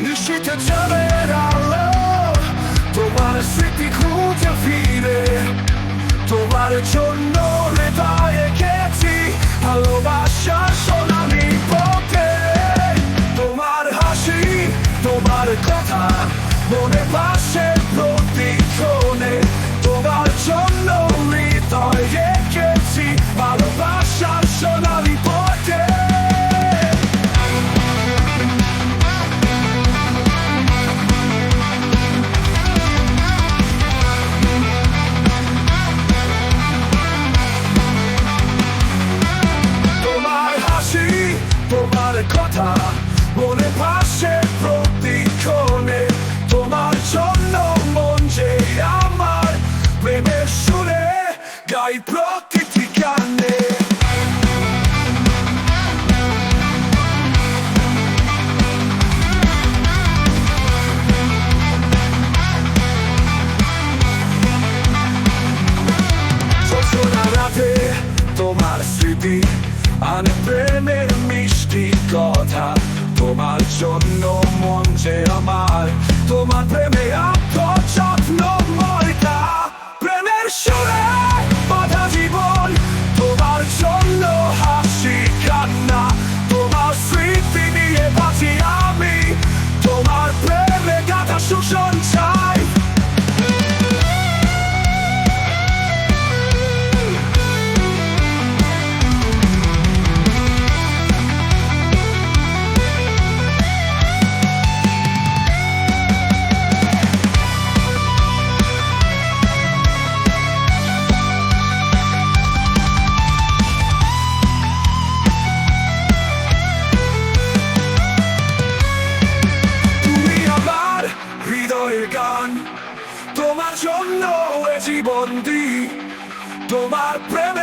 নিশ্চিত যাবে আলো, তোমার স্মৃতি খুঁজে ফিরে। তোমার জন্য হৃদয়ে গেছি ভালোবাসার সোনালি পথে। তোমার হাসি, তোমার কথা মনে ভাসে প্রতিক্ষণে। তোমার জন্য হৃদয়ে গেছি ভালোবাসার সোনালি পথে। তোমার কথা মনে ভাসে প্রতিক্ষণে। তোমার জন্য মন যে আমার প্রেমের সুরে গাই প্রতিটি গানে। ঝলসনা রাতে তোমার স্মৃতি আনে প্রেমের মিষ্টি কথা। তোমার জন্য মন যে আমার, তোমার প্রেমে যত্নময়তা। প্রেমের সুরে বাঁধা জীবন, তোমার জন্য হাসি কান্না। তোমার স্মৃতি নিয়ে বাঁচি আমি, তোমার প্রেমে গাথা সুসঞ্চাই। গান তোমার জন্য এ জীবন দিই, তোমার প্রেমে